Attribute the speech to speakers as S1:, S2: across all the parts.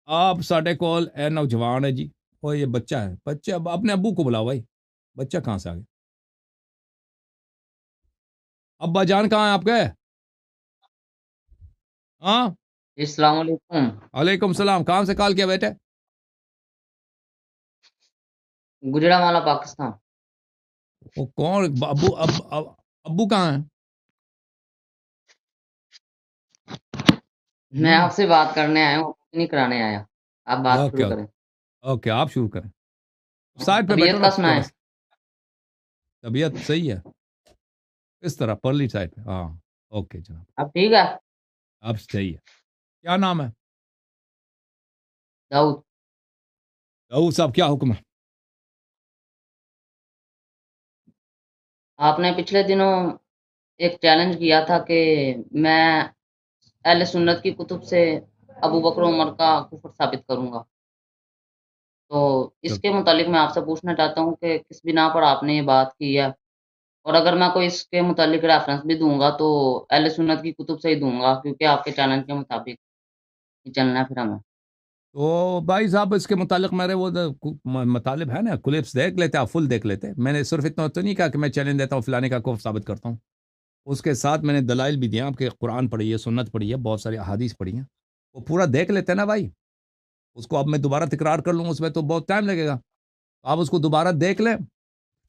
S1: آپ ساڈے کول اے نوجوان ہے جی، اور یہ بچہ ہے، بچہ اپنے ابو کو بلاؤ بھائی، بچہ کہاں سے آ گیا؟ ابا جان کہاں ہیں آپ کے؟ ہاں
S2: السلام علیکم.
S1: وعلیکم السلام، کہاں سے کال کیا بیٹے؟
S2: گجرانوالہ پاکستان.
S1: وہ کون ابو کہاں ہیں؟
S2: میں آپ سے بات کرنے آیا ہوں، نہیں کرانے آیا. آپ بات
S1: اوکے
S2: شروع
S1: اوکے
S2: کریں.
S1: اوکے، آپ شروع کریں. سائڈ پہ بیٹھو
S2: طبیعت
S1: نا
S2: کا سنائیں.
S1: تھوڑا سا. طبیعت صحیح ہے اس طرح پرلی سائڈ پہ. ہاں اوکے جناب،
S2: اب ٹھیک ہے.
S1: آپ صحیح ہے. کیا نام ہے؟
S2: داؤد.
S1: داؤد صاحب، کیا حکم ہے؟
S2: آپ نے پچھلے دنوں ایک چیلنج کیا تھا کہ میں اہل سنت کی کتب سے ابو بکر و عمر کا کفر ثابت کروں گا. تو اس کے متعلق میں آپ سے پوچھنا چاہتا ہوں کہ کس بنا پر آپ نے یہ بات کی ہے، اور اگر میں کوئی اس کے متعلق ریفرنس بھی دوں گا تو اہل سنت کی کتب سے ہی دوں گا، کیونکہ آپ کے چیلنج کے مطابق ہی چلنا ہے پھر ہمیں.
S1: تو بھائی صاحب، اس کے متعلق میرے وہ مطالب ہے نا، کلپس دیکھ لیتے، آپ فل دیکھ لیتے. میں نے صرف اتنا تو نہیں کہا کہ میں چیلنج دیتا ہوں فلانے کا کفر ثابت کرتا ہوں. اس کے ساتھ میں نے دلائل بھی دیا، آپ کے قرآن پڑھی ہے، سنت پڑھی ہے، بہت ساری احادیث پڑھی ہیں. وہ پورا دیکھ لیتے نا بھائی. اس کو اب میں دوبارہ تکرار کر لوں، اس میں تو بہت ٹائم لگے گا. آپ اس کو دوبارہ دیکھ لیں،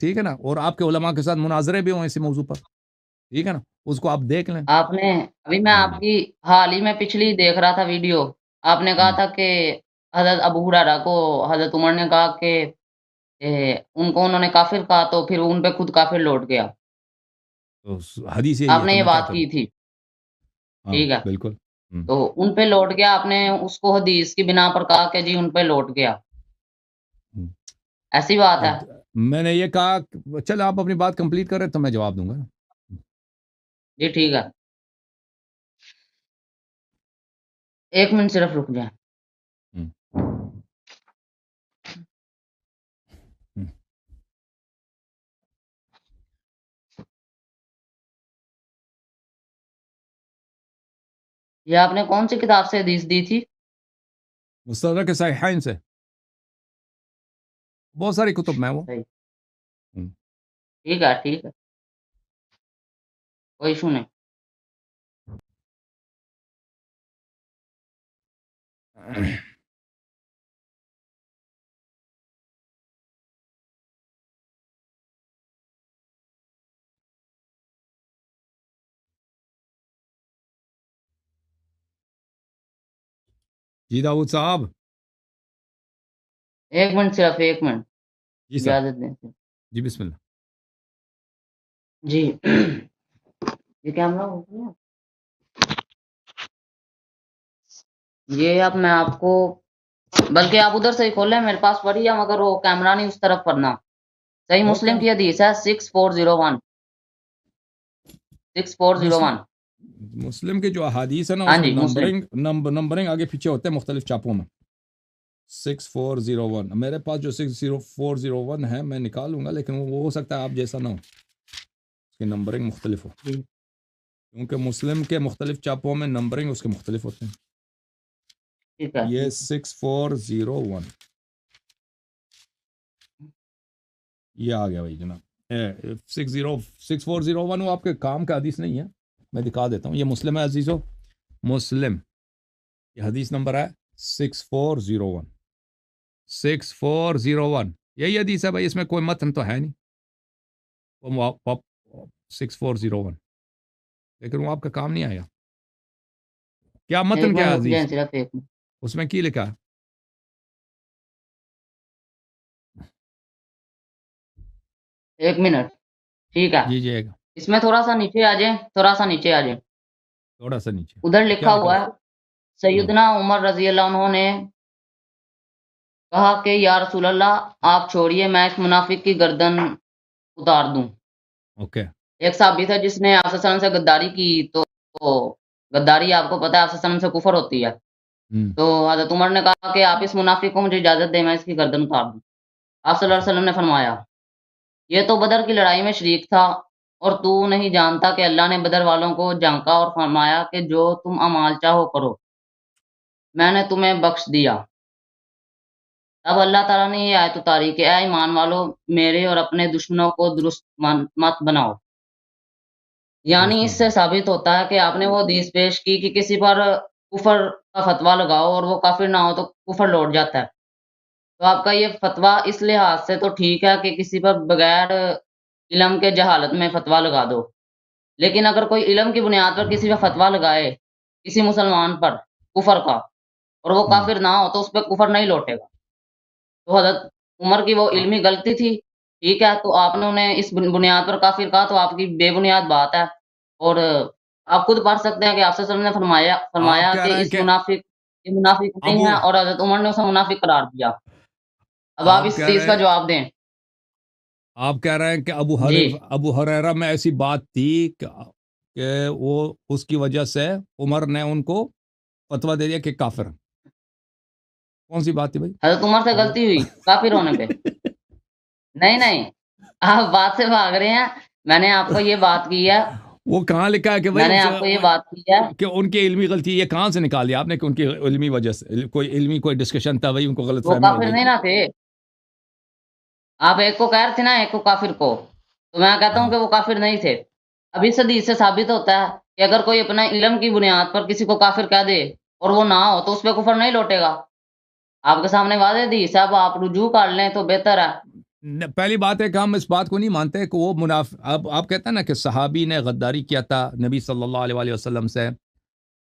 S1: ٹھیک ہے نا، اور آپ کے علماء کے ساتھ مناظرے بھی ہوں اسی موضوع پر، ٹھیک ہے نا، اس کو آپ دیکھ لیں.
S2: آپ نے ابھی میں آپ کی حال ہی میں پچھلی دیکھ رہا تھا ویڈیو. آپ نے کہا تھا کہ حضرت ابو ہریرہ کو حضرت عمر نے کہا کہ ان کو انہوں نے کافر کہا، تو پھر ان پہ خود کافر لوٹ گیا.
S1: تو حدیث یہی
S2: آپ
S1: ہے
S2: نے
S1: تو
S2: یہ
S1: میں کیا
S2: بات
S1: کروں؟
S2: کی تھی.
S1: ہاں
S2: ٹھیک ہے.
S1: بالکل.
S2: تو ان پہ لوٹ گیا. آپ نے اس کو حدیث کی بنا پر کہا کہ جی ان پہ لوٹ گیا. ایسی بات ہے.
S1: میں نے یہ کہا چل آپ اپنی بات کمپلیٹ کریں تو میں جواب دوں گا.
S2: جی ٹھیک ہے. 1 منٹ صرف رک جائیں. یہ آپ نے کون سی کتاب سے حدیث دی تھی؟
S1: مستدرک صحیحین سے، بہت ساری کتب میں وہ.
S2: صحیح. ٹھیک ہے ٹھیک ہے، کوئی ایشو نہیں.
S1: جی داؤد صاحب.
S2: 1 منٹ صرف 1 منٹ،
S1: جی صاحب.
S2: اجازت دیں.
S1: جی بسم اللہ.
S2: جی یہ کیمرہ ہو گیا. یہ اب میں آپ کو، بلکہ آپ ادھر سے ہی کھولیں، میرے پاس پڑھی ہے مگر وہ کیمرہ نہیں اس طرف پڑنا. صحیح
S1: اوکے.
S2: مسلم کی حدیث ہے 6401. 6401.
S1: مسلم کے جو احادیث ہے نا،
S2: ہاں
S1: اس میں
S2: جی مسلم.
S1: نمبرنگ آگے پیچھے ہوتے ہیں مختلف چاپوں میں. 6401 میرے پاس جو 6401 ہے میں نکالوں گا، لیکن وہ ہو سکتا ہے آپ جیسا نہ ہو، اس کی نمبرنگ مختلف ہو، کیونکہ مسلم کے مختلف چاپوں میں نمبرنگ اس کے مختلف ہوتے ہیں.
S2: ٹھیک ہے.
S1: یہ 6401 یہ آ گیا بھائی جناب. 6401 وہ آپ کے کام کا حدیث نہیں ہے، میں دکھا دیتا ہوں. یہ مسلم ہے عزیزو، مسلم. یہ حدیث نمبر ہے 6401. 6401 یہی حدیث ہے بھائی، اس میں کوئی متن تو ہے نہیں. 6401 لیکن وہ آپ کا کام نہیں آیا. کیا متن
S2: 1
S1: کیا
S2: منٹ
S1: ہے
S2: رک جائیں
S1: عزیز؟
S2: صرف 1 منٹ.
S1: اس میں کی لکھا ہے؟
S2: 1 منٹ. ٹھیک ہے.
S1: جی جی
S2: اس میں تھوڑا سا نیچے آ جائیں، تھوڑا سا نیچے آ جائیں.
S1: تھوڑا سا نیچے
S2: ادھر
S1: کیا
S2: لکھا
S1: لکھا
S2: ہوا ہے سیدنا عمر رضی اللہ عنہ نے کہا کہ یا رسول اللہ آپ چھوڑیے، میں اس منافق کی گردن اتار دوں.
S1: اوکے.
S2: ایک صحابی تھا جس نے آپ صلی اللہ علیہ وسلم سے غداری کی، تو غداری آپ کو پتہ ہے آپ صلی اللہ علیہ وسلم سے کفر ہوتی ہے. تو حضرت عمر نے کہا کہ آپ اس منافق کو مجھے اجازت دیں، میں اس کی گردن اتار دوں. آپ صلی اللہ علیہ وسلم نے فرمایا یہ تو بدر کی لڑائی میں شریک تھا، اور تو نہیں جانتا کہ اللہ نے بدر والوں کو جھانکا اور فرمایا کہ جو تم اعمال چاہو کرو، میں نے تمہیں بخش دیا. تب اللہ تعالیٰ نے یہ آیت اتاری کہ اے ایمان والو میرے اور اپنے دشمنوں کو درست مت بناؤ. یعنی اس سے ثابت ہوتا ہے کہ آپ نے وہ حدیث پیش کی کہ کسی پر کفر کا فتویٰ لگاؤ اور وہ کافر نہ ہو تو کفر لوٹ جاتا ہے. تو آپ کا یہ فتویٰ اس لحاظ سے تو ٹھیک ہے کہ کسی پر بغیر علم کے جہالت میں فتویٰ لگا دو، لیکن اگر کوئی علم کی بنیاد پر کسی پہ فتویٰ لگائے کسی مسلمان پر کفر کا اور وہ کافر نہ ہو تو اس پہ کفر نہیں لوٹے گا. تو حضرت عمر کی وہ علمی غلطی تھی، ٹھیک ہے، تو آپ نے انہیں اس بنیاد پر کافر کہا تو آپ کی بے بنیاد بات ہے. اور آپ خود پڑھ سکتے ہیں کہ آپ صلی اللہ علیہ وسلم نے
S1: آپ
S2: فرمایا
S1: کہہ
S2: کہ
S1: رہے ہیں
S2: اس
S1: کہ
S2: یہ منافق نہیں
S1: ابو
S2: ہے، اور حضرت عمر نے اسے منافق قرار دیا. اب آپ
S1: آپ
S2: اس
S1: کہہ
S2: چیز
S1: رہے
S2: کا
S1: ہیں
S2: جواب دیں.
S1: آپ کہہ رہے ہیں کہ
S2: جی
S1: ابو ہریرہ میں ایسی بات تھی کہ وہ اس کی وجہ سے عمر نے ان کو فتویٰ دے دیا کہ کافر ہیں. کون سی بات تھی بھائی؟
S2: حضرت عمر سے غلطی ہوئی کافر ہونے پہ. نہیں آپ بات سے بھاگ رہے ہیں. میں نے آپ کو یہ بات کی ہے،
S1: وہ کہاں لکھا ہے کہ
S2: میں
S1: بھائی
S2: نے آپ کو یہ بات کی ہے
S1: کہ ان کی علمی غلطی؟ یہ کہاں سے نکال لیا آپ نے کہ ان کی علمی وجہ سے کوئی علمی کوئی ڈسکشن تھا، وہی ان کو غلط
S2: وہ
S1: فہمی ہو
S2: کافر
S1: گئی
S2: نہیں
S1: تھی؟
S2: نہ تھے. آپ ایک کو کہہ رہے تھے نا، ایک کو کافر کو، تو میں کہتا ہوں کہ وہ کافر نہیں تھے. اب اس حدیث سے ثابت ہوتا ہے کہ اگر کوئی اپنا علم کی بنیاد پر کسی کو کافر کہہ دے اور وہ نہ ہو تو اس پہ کفر نہیں لوٹے گا. آپ کے سامنے واضح حدیث ہے، اب آپ رجوع کر لیں تو بہتر ہے.
S1: پہلی بات ہے کہ ہم اس بات کو نہیں مانتے کہ وہ اب آپ کہتے ہیں نا کہ صحابی نے غداری کیا تھا نبی صلی اللہ علیہ وآلہ وسلم سے،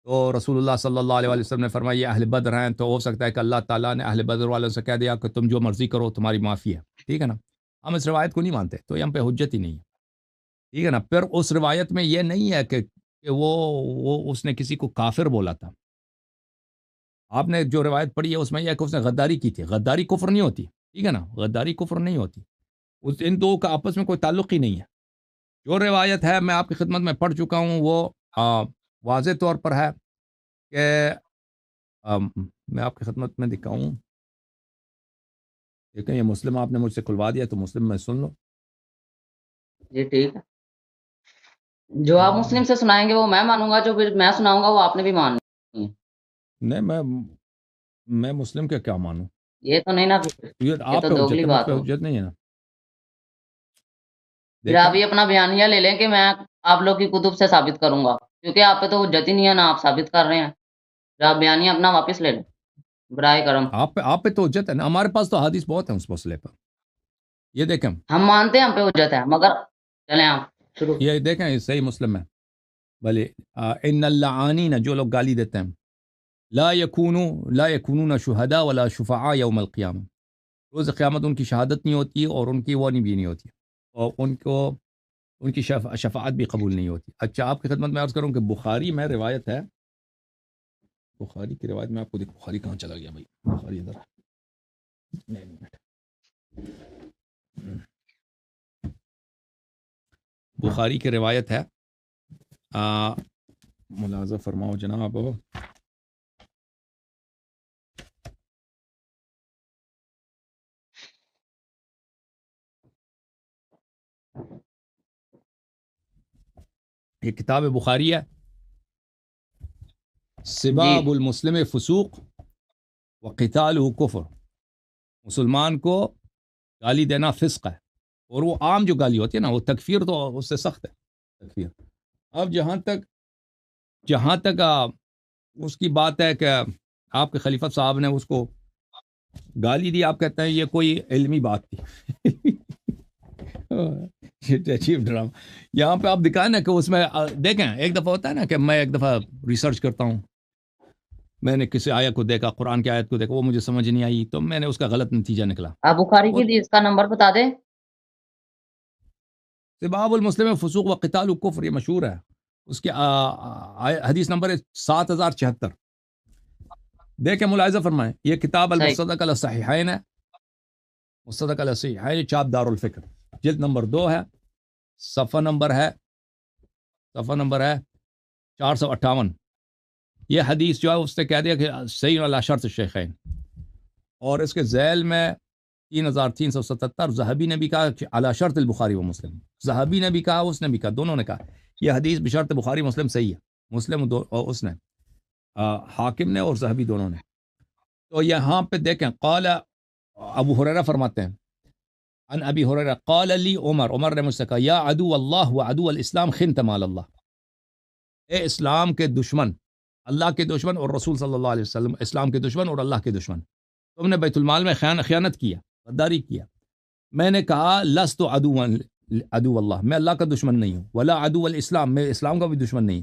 S1: تو رسول اللہ صلی اللہ علیہ وآلہ وسلم نے فرمایا یہ اہل بدر ہیں، تو ہو سکتا ہے کہ اللہ تعالیٰ نے اہل بدر والوں سے کہہ دیا کہ تم جو مرضی کرو تمہاری معافی ہے. ٹھیک ہے نا؟ ہم اس روایت کو نہیں مانتے، تو یہ ہم پہ حجت ہی نہیں ہے. ٹھیک ہے نا؟ پھر اس روایت میں یہ نہیں ہے کہ وہ اس نے کسی کو کافر بولا تھا. آپ نے جو روایت پڑھی ہے اس میں یہ ہے کہ اس نے غداری کی تھی. غداری کفر نہیں ہوتی. ٹھیک ہے نا؟ غداری کفر نہیں ہوتی. ان دو کا آپس میں کوئی تعلق ہی نہیں ہے. جو روایت ہے میں آپ کی خدمت میں پڑھ چکا ہوں، وہ واضح طور پر ہے کہ میں آپ کی خدمت میں دکھاؤں. دیکھیں یہ مسلم آپ نے مجھ سے کھلوا دیا تو مسلم میں سن لو.
S2: جی ٹھیک ہے، جو آپ مسلم سے سنائیں گے وہ میں مانوں گا، جو پھر میں سناؤں گا وہ آپ نے بھی ماننی ہے.
S1: نہیں میں مسلم کا کیا مانوں؟
S2: یہ تو نہیں نا،
S1: یہ
S2: یہ
S1: آپ
S2: تو
S1: پہ حجت
S2: دوگلی
S1: ہے، مجھ
S2: بات
S1: پہ
S2: ہو.
S1: حجت نہیں ہے نا.
S2: پھر
S1: دیکھیں
S2: آپ یہ اپنا بیانیہ لے لیں کہ میں آپ لوگ کی کتب سے ثابت کروں گا، کیونکہ آپ پہ تو حجت ہی نہیں ہے، نہ آپ ثابت کر رہے ہیں. پھر آپ بیانیہ اپنا واپس لے لیں برائے کرم.
S1: آپ پہ تو حجت ہے نا. ہمارے پاس تو حدیث بہت ہیں اس مسئلے پر. یہ دیکھیں
S2: ہم مانتے ہیں ہم پہ حجت ہے، مگر چلیں آپ شروع.
S1: یہ دیکھیں یہ صحیح مسلم ہے. بھلے ان اللعانین جو لوگ گالی دیتے ہیں لا یکونون شہداء ولا شفعاء یوم القیامہ، روز قیامت ان کی شہادت نہیں ہوتی اور ان کی وہ بھی نہیں ہوتی، اور ان کی شفاعت بھی قبول نہیں ہوتی. اچھا آپ کی خدمت میں عرض کروں کہ بخاری میں روایت ہے. بخاری کی روایت میں آپ کو دیکھ، بخاری کہاں چلا گیا بھائی؟ بخاری ادھر بخاری کی روایت ہے، ملاحظہ فرماؤ جناب. یہ کتاب بخاری ہے.
S2: جی
S1: سباب المسلم فسوق وقتالہ کفر، مسلمان کو گالی دینا فسق ہے، اور وہ عام جو گالی ہوتی ہے نا وہ تکفیر تو اس سے سخت ہے تکفیر. اب جہاں تک اس کی بات ہے کہ آپ کے خلیفہ صاحب نے اس کو گالی دی، آپ کہتے ہیں یہ کوئی علمی بات تھی. عجیب ڈرامہ. یہاں پہ آپ دکھائیں نا کہ اس میں دیکھیں، ایک دفعہ ہوتا ہے نا کہ میں ایک دفعہ ریسرچ کرتا ہوں، میں نے کسی آیت کو دیکھا، قرآن کی آیت کو دیکھا، وہ مجھے سمجھ نہیں آئی تو میں نے اس کا غلط نتیجہ نکلا.
S2: آپ بخاری کی حدیث کا نمبر بتا دیں.
S1: سباب المسلم فسوق وقتال کفر، یہ مشہور ہے. اس کی حدیث نمبر ہے 7076. دیکھیں ملاحظہ فرمائیں، یہ کتاب
S2: صحیح.
S1: المصدق علی الصحیحین ہے. مصدق علی الصحیحین چاپ دار الفکر، جلد نمبر 2 ہے، صفحہ نمبر ہے 458. یہ حدیث جو ہے اس نے کہہ دیا کہ صحیح علی شرط الشیخین، اور اس کے ذیل میں 3377 ذہبی نے بھی کہا کہ علی شرط البخاری و مسلم. ذہبی نے بھی کہا، اس نے بھی کہا، دونوں نے کہا یہ حدیث بشرط بخاری مسلم صحیح ہے. مسلم اور اس نے حاکم نے اور ذہبی دونوں نے. تو یہاں پہ دیکھیں قال ابو ہریرہ فرماتے ہیں ان ابی ہریرہ قال لی عمر نے مجھ سے کہا یا عدو اللہ و عدو الاسلام خنت مال اللہ، اے اسلام کے دشمن، اللہ کے دشمن اور رسول صلی اللہ علیہ وسلم، اسلام کے دشمن اور اللہ کے دشمن، تم نے بیت المال میں خیانت کیا، غداری کیا۔ میں نے کہا لست عدو اللہ، میں اللہ کا دشمن نہیں ہوں، ولا عدو الاسلام، میں اسلام کا بھی دشمن نہیں،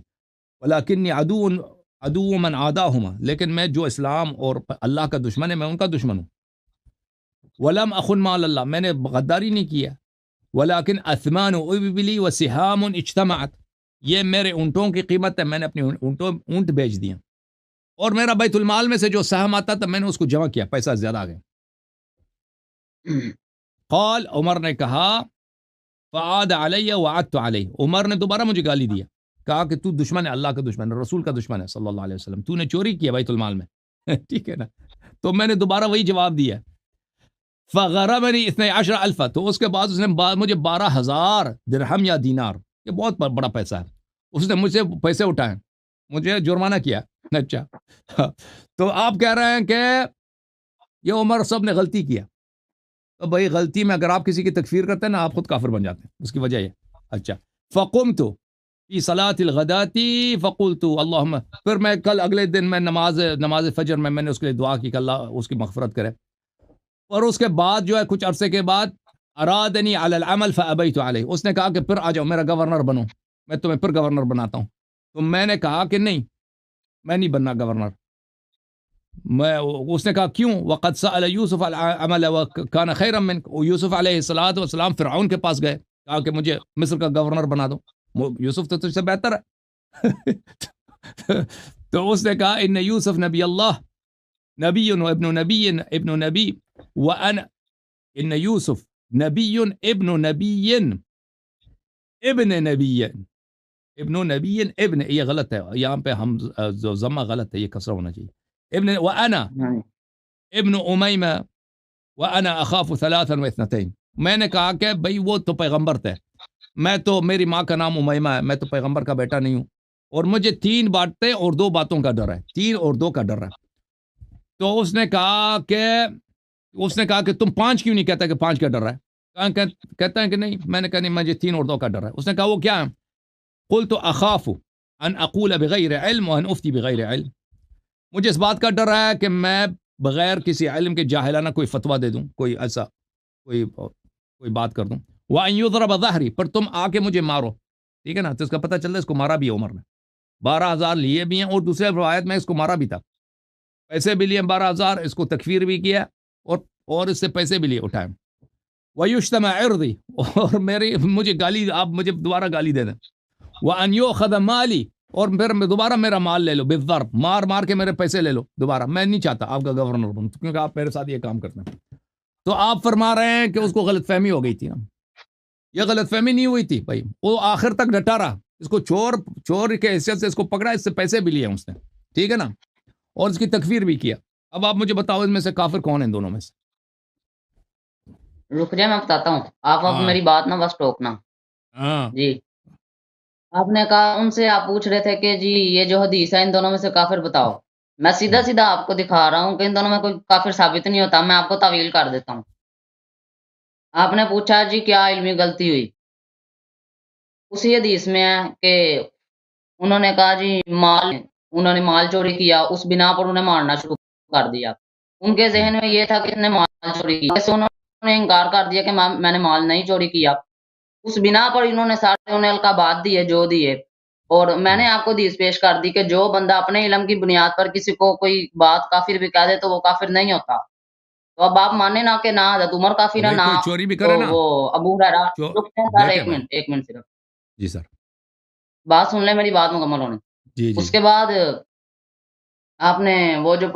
S1: ولکنی عدو من عاداہما، لیکن میں جو اسلام اور اللہ کا دشمن ہے میں ان کا دشمن ہوں۔ ولم اخن مال اللہ، میں نے غداری نہیں کیا، ولیکن اثمان ابلی و سہام اجتمعت، یہ میرے اونٹوں کی قیمت ہے، میں نے اپنی اونٹ بیچ دیا، اور میرا بیت المال میں سے جو سہم آتا تھا میں نے اس کو جمع کیا، پیسہ زیادہ آ گیا۔ قال، عمر نے کہا فعاد علیہ وعدت علیہ، عمر نے دوبارہ مجھے گالی دیا، کہا کہ تو دشمن ہے، اللہ کا دشمن ہے، رسول کا دشمن ہے صلی اللہ علیہ وسلم، تو نے چوری کیا بیت المال میں ٹھیک ہے نا، تو میں نے دوبارہ وہی جواب دیا۔ فغرمنی 12,000، تو اس کے بعد اس نے مجھے 12,000 درہم یا دینار، یہ بہت بڑا پیسہ ہے، اس نے مجھ سے پیسے اٹھائے، مجھے جرمانہ کیا۔ اچھا تو آپ کہہ رہے ہیں کہ یہ عمر صاحب نے غلطی کیا، تو بھائی غلطی میں اگر آپ کسی کی تکفیر کرتے ہیں نا آپ خود کافر بن جاتے ہیں، اس کی وجہ یہ۔ اچھا فقمت فی صلاۃ الغداۃ فقلت اللہم، پھر میں کل اگلے دن میں نماز فجر میں نے اس کے لیے دعا کی کہ اللہ اس کی مغفرت کرے، اور اس کے بعد جو ہے کچھ عرصے کے بعد ارادنی علی العمل فابیت علیہ، اس نے کہا کہ پھر آ جاؤ میرا گورنر بنو، میں تمہیں پھر گورنر بناتا ہوں، تو میں نے کہا کہ نہیں، میں نہیں بننا گورنر۔ اس نے کہا کیوں؟ وقد سأل یوسف العمل وکان خیرا منک، یوسف علیہ الصلوۃ والسلام فرعون کے پاس گئے، کہا کہ مجھے مصر کا گورنر بنا دو، یوسف تو تجھ سے بہتر ہے تو اس نے کہا ان یوسف نبی اللہ نبی و ابن نبی وانا، ان یوسف نبی ابن نبی ابن نبی ابن، یہ غلط ہے یہاں پہ، ہم جو ضمہ غلط ہے، یہ کسرہ ہونا چاہیے، ابن وانا ابن امیمہ وانا اخاف 3 و 2، میں نے کہا کہ بھئی وہ تو پیغمبر تھے، میں تو، میری ماں کا نام امیمہ ہے، میں تو پیغمبر کا بیٹا نہیں ہوں، اور مجھے 3 باتیں اور 2 باتوں کا ڈر ہے، 3 اور 2 کا ڈر ہے۔ تو اس نے کہا کہ تم 5 کیوں نہیں کہتا کہ 5 کا ڈر ہے؟ کہتا ہے کہ نہیں، میں نے کہا نہیں، مجھے 3 اور 2 کا ڈر ہے۔ اس نے کہا وہ کیا ہے؟ قلت اخاف ان اقول بغیر علم وان افتی بغیر علم، مجھے اس بات کا ڈر ہے کہ میں بغیر کسی علم کے جاہلانہ کوئی فتویٰ دے دوں، کوئی ایسا کوئی بات کر دوں، وان یضرب ظہری، پر تم آ کے مجھے مارو، ٹھیک ہے نا، تو اس کا پتہ چلتا ہے اس کو مارا بھی ہے عمر نے، 12,000 لیے بھی ہیں، اور دوسرے روایت میں اس کو مارا بھی تھا، پیسے بھی لیے 12,000، اس کو تکفیر بھی کیا، اور اس سے پیسے بھی لیے اٹھائے، وَيُشْتَمَ عِرْضِي، اور مجھے گالی، آپ مجھے دوبارہ گالی دے دیں، وَأَنْ يُؤْخَذَ مَالِي، اور پھر دوبارہ میرا مال لے لو، بالضرب، مار کے میرے پیسے لے لو دوبارہ، میں نہیں چاہتا آپ کا گورنر بنوں کیونکہ آپ میرے ساتھ یہ کام کرتے ہیں۔ تو آپ فرما رہے ہیں کہ اس کو غلط فہمی ہو گئی تھی نا، یہ غلط فہمی نہیں ہوئی تھی بھائی، وہ آخر تک ڈٹا رہا، اس کو چور کے حیثیت سے اس کو پکڑا، اس سے پیسے بھی لیے اس نے، ٹھیک ہے نا، اور اس کی تکفیر بھی کیا۔ اب آپ مجھے بتاؤ اس میں سے کافر کون ہیں دونوں میں سے؟
S2: رک جائے میں بتاتا ہوں، آپ اب میری بات نہ بس ٹوکنا۔ جی آپ نے کہا ان سے، آپ پوچھ رہے تھے کہ جی یہ جو حدیث ہے ان دونوں میں سے کافر بتاؤ، میں سیدھا آپ کو دکھا رہا ہوں کہ ان دونوں میں کوئی کافر ثابت نہیں ہوتا، میں آپ کو تعویل کر دیتا ہوں۔ آپ نے پوچھا جی کیا علمی غلطی ہوئی، اسی حدیث میں ہے کہ انہوں نے کہا جی انہوں نے مال چوری کیا، اس بنا پر انہیں مارنا شروع کر دیا، ان کے ذہن میں یہ تھا کہ انہوں نے مال چوری کیا، جیسے انہوں نے انکار کر دیا کہ میں نے مال نہیں چوری کیا، اس بنا پر انہوں نے سارے انہیں القابات دیے جو دیے، اور میں نے آپ کو حدیث پیش کر دی کہ جو بندہ اپنے علم کی بنیاد پر کسی کو کوئی بات کافر بھی کہہ دے تو وہ کافر نہیں ہوتا۔ تو اب آپ مانے نا کہ نہ حضرت عمر کافر ہے، نہ
S1: چوری بھی کرے نا،
S2: وہ ابو ہریرہ، ایک منٹ صرف،
S1: جی سر
S2: بات سن لیں، میری بات مکمل ہونے۔
S1: جی
S2: اس کے بعد آپ نے وہ جو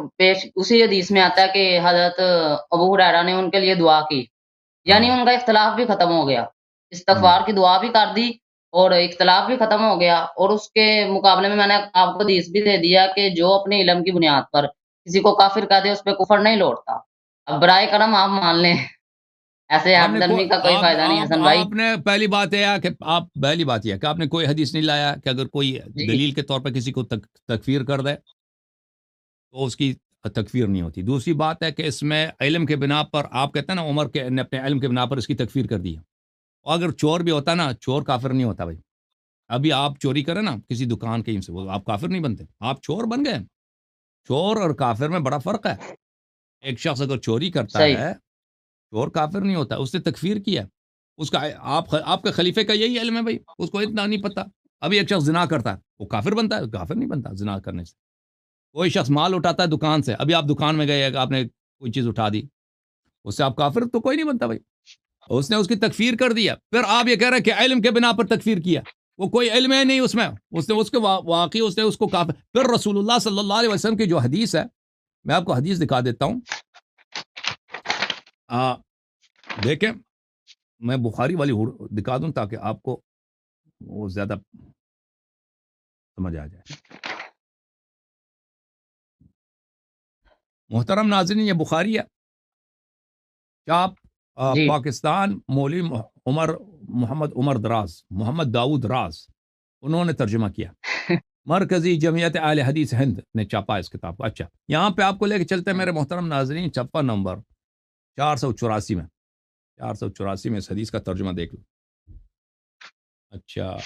S2: اسی حدیث میں آتا ہے کہ حضرت ابو ہریرہ نے ان کے لیے دعا کی، یعنی ان کا اختلاف بھی ختم ہو گیا، استغفار کی دعا بھی کر دی اور اختلاف بھی ختم ہو گیا، اور اس کے مقابلے میں نے آپ کو حدیث بھی دے دیا کہ جو اپنے علم کی بنیاد پر کسی کو کافر کہہ دے اس پہ کفر نہیں لوٹتا۔ اب برائے کرم آپ مان لیں، ایسے ہمدرمی کا کوئی فائدہ نہیں حسن بھائی۔
S1: آپ نے پہلی بات یہ ہے کہ آپ نے کوئی حدیث نہیں لایا کہ اگر کوئی دلیل کے طور پر کسی کو تکفیر کر دے تو اس کی تکفیر نہیں ہوتی. دوسری بات ہے کہ اس میں علم کے بنا پر آپ کہتے ہیں نا عمر کے نے اپنے علم کے بنا پر اس کی تکفیر کر دی ہے. اور اگر چور بھی ہوتا نا, چور کافر نہیں ہوتا بھائی. ابھی آپ چوری کریں نا کسی دکان کہیں سے, وہ آپ کافر نہیں بنتے, آپ چور بن گئے. چور اور کافر میں بڑا فرق ہے. ایک شخص اگر چوری کرتا
S2: صحیح
S1: ہے, چور کافر نہیں ہوتا, اس نے تکفیر کیا. اس کا آپ کے خلیفے کا یہی علم ہے بھائی, اس کو اتنا نہیں پتا. ابھی ایک شخص زنا کرتا ہے, وہ کافر بنتا ہے؟ کافر نہیں بنتا زنا کرنے سے. کوئی شخص مال اٹھاتا ہے دکان سے, ابھی آپ دکان میں گئے, آپ نے کوئی چیز اٹھا دی, اس سے آپ کافر تو کوئی نہیں بنتا بھائی. اس نے اس کی تکفیر کر دیا. پھر آپ یہ کہہ رہے ہیں کہ علم کے بنا پر تکفیر کیا, وہ کوئی علم ہے نہیں اس میں, اس نے اس کے واقعی اس نے اس کو کافر. پھر رسول اللہ صلی اللہ علیہ وسلم کی جو حدیث ہے, میں آپ کو حدیث دکھا دیتا ہوں. دیکھیں, میں بخاری والی دکھا دوں تاکہ آپ کو وہ زیادہ سمجھ آ جائے. محترم ناظرین, یہ بخاری ہے, چاپ
S2: جی
S1: پاکستان, مولوی محمد عمر دراز, محمد داؤد راز, انہوں نے ترجمہ کیا. مرکزی جمعیت اہل حدیث ہند نے چھاپا اس کتاب کو. اچھا, یہاں پہ آپ کو لے کے چلتے ہیں میرے محترم ناظرین, چھپا نمبر 484 میں, 484 میں اس حدیث کا ترجمہ دیکھ لو. اچھا,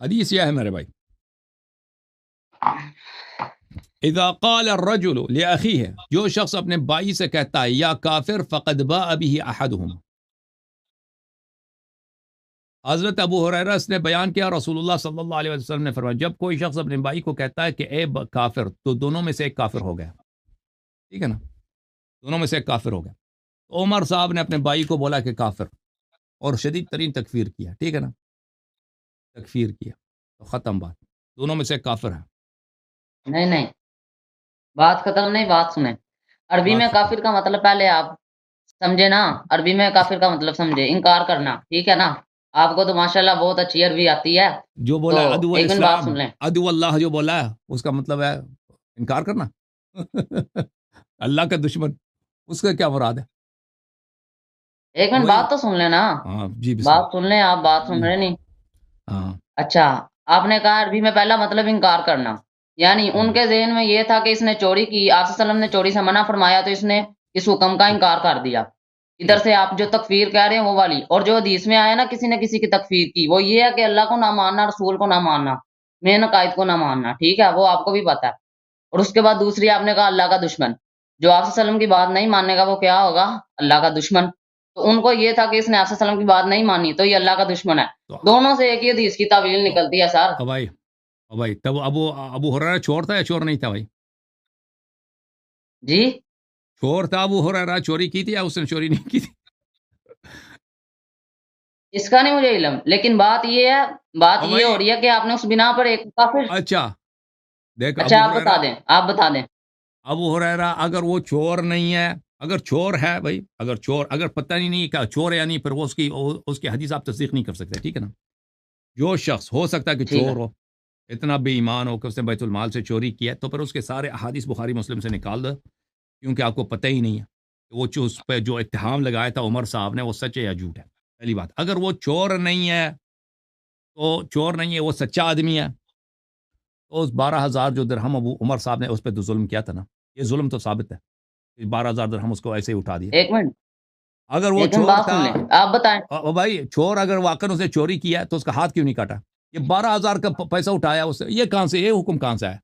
S1: حدیث یہ ہے میرے بھائی, اذا قال الرجل لاخیہ, جو شخص اپنے بھائی سے کہتا ہے یا کافر, فقد باء به احدهم. حضرت ابو ہریرہ نے بیان کیا, رسول اللہ صلی اللہ علیہ وسلم نے فرمایا, جب کوئی شخص اپنے بھائی کو کہتا ہے کہ اے کافر, تو دونوں میں سے ایک کافر ہو گیا. ٹھیک ہے نا, دونوں میں سے ایک کافر ہو گیا. عمر صاحب نے اپنے بھائی کو بولا کہ کافر, اور شدید ترین تکفیر کیا. ٹھیک ہے نا, تکفیر کیا, تو ختم بات, دونوں میں سے ایک کافر ہے.
S2: نہیں نہیں, بات ختم نہیں, بات سنیں. عربی
S1: بات
S2: میں
S1: ختم.
S2: کافر کا مطلب پہلے آپ سمجھے نا, عربی میں کافر کا مطلب سمجھے, انکار کرنا. ٹھیک ہے نا, آپ کو تو ماشاءاللہ بہت اچھی عربی آتی ہے.
S1: جو
S2: تو
S1: بولا ہے عدو
S2: ایک منٹ بات
S1: الاسلام,
S2: سن لیں.
S1: عدو اللہ جو بولا ہے, اس کا مطلب ہے انکار کرنا. اللہ کا دشمن, اس کا کیا مراد ہے؟
S2: ایک منٹ
S1: وہی,
S2: بات تو سن لیں نا,
S1: ہاں جی, بسم
S2: بات سن لیں, آپ بات سن
S1: اللہ.
S2: رہے نہیں.
S1: ہاں,
S2: اچھا, آپ نے کہا عربی میں پہلا مطلب انکار کرنا, یعنی ان کے ذہن میں یہ تھا کہ اس نے چوری کی, آپ صلی اللہ علیہ وسلم نے چوری سے منع فرمایا, تو اس نے اس حکم کا انکار کر دیا. ادھر سے آپ جو تکفیر کہہ رہے ہیں وہ والی, اور جو حدیث میں آیا نا کسی نے کسی کی تکفیر کی, وہ یہ ہے کہ اللہ کو نہ ماننا, رسول کو نہ ماننا, مین عقائد کو نہ ماننا. ٹھیک ہے, وہ آپ کو بھی پتا ہے. اور اس کے بعد دوسری آپ نے کہا اللہ کا دشمن, جو آپ صلی اللہ علیہ وسلم کی بات نہیں ماننے کا وہ کیا ہوگا؟ اللہ کا دشمن. تو ان کو یہ تھا کہ اس نے آپ صلی اللہ علیہ وسلم کی بات نہیں مانی, تو یہ اللہ کا دشمن ہے.
S1: تو
S2: دونوں سے ایک ہی حدیث کی تعویل نکلتی ہے سر.
S1: بھائی تب ابو ہریرہ چور تھا یا چور نہیں تھا بھائی؟
S2: جی,
S1: چور تھا ابو ہریرہ, چوری کی تھی یا اس نے چوری نہیں کی تھی؟
S2: اس کا نہیں مجھے علم, لیکن بات یہ ہے, بات یہ ہو رہی ہے کہ آپ نے اس بنا پر ایک کافر.
S1: اچھا دیکھ,
S2: اچھا آپ بتا دیں, آپ بتا دیں.
S1: ابو ہریرہ اگر وہ چور نہیں ہے, اگر چور ہے بھائی, اگر چور, اگر پتہ نہیں کیا چور ہے یا نہیں, پھر وہ اس کی حدیث آپ تصدیق نہیں کر سکتے. ٹھیک ہے نا, جو شخص ہو سکتا ہے کہ
S2: ٹھیک ہے,
S1: چور ہو, اتنا بے ایمان ہو کہ اس نے بیت المال سے چوری کیا, تو پھر اس کے سارے احادیث بخاری مسلم سے نکال دو, کیونکہ آپ کو پتہ ہی نہیں ہے کہ وہ اس پہ جو اتہام لگایا تھا عمر صاحب نے, وہ سچ ہے یا جھوٹ ہے. پہلی بات, اگر وہ چور نہیں ہے تو چور نہیں ہے, وہ سچا آدمی ہے, تو اس 12,000 جو درہم ابو عمر صاحب نے اس پہ تو ظلم کیا تھا نا, یہ ظلم تو ثابت ہے. 12,000 درہم اس کو ایسے ہی اٹھا دیا.
S2: ایک منٹ,
S1: اگر وہ
S2: ایک منٹ
S1: چور
S2: بات
S1: تھا,
S2: سن لیں, آپ بتائیں.
S1: بھائی چور اگر واقعا اس نے چوری کیا ہے تو اس کا ہاتھ کیوں نہیں کاٹا؟ یہ 12,000 کا پیسہ اٹھایا اس سے, یہ کہاں سے, یہ حکم کہاں سے ہے؟